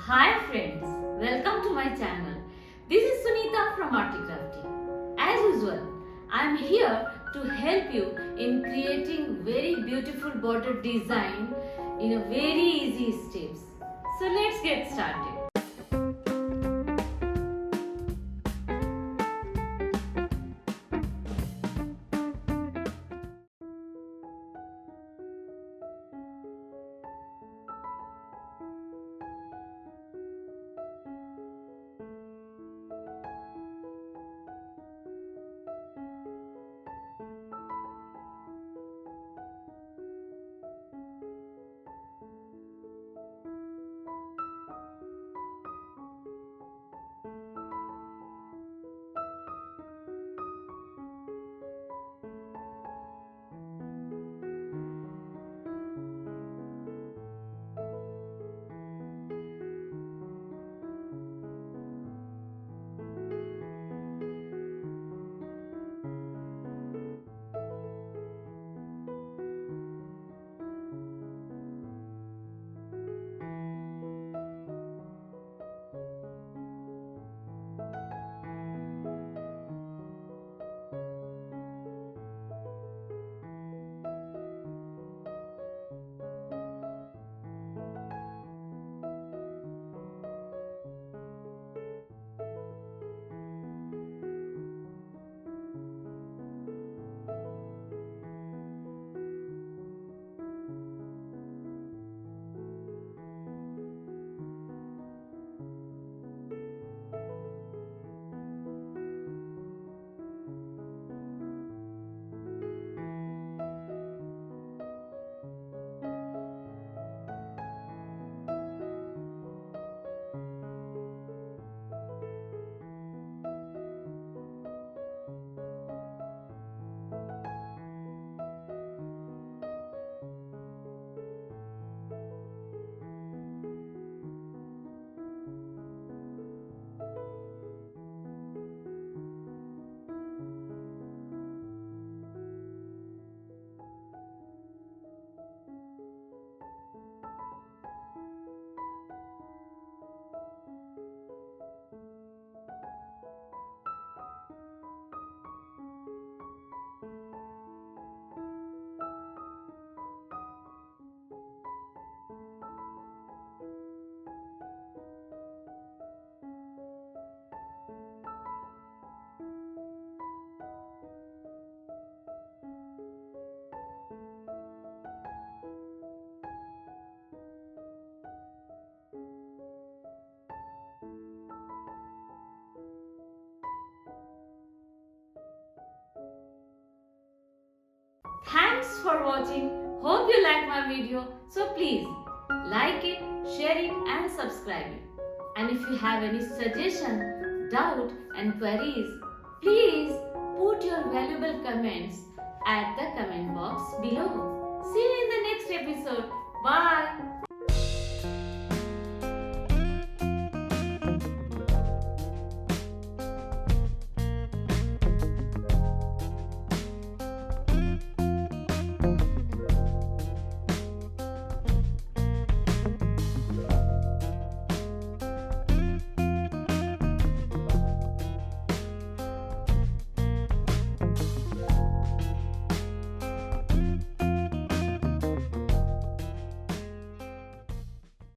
Hi friends, welcome to my channel. This is Sunita from Articrafty. As usual, I am here to help you in creating very beautiful border design in a very easy steps. So let's get started. Thanks for watching. Hope you like my video. So please like it, share it and subscribe it. And if you have any suggestion, doubt and queries, please put your valuable comments at the comment box below. See you in the next episode. Bye.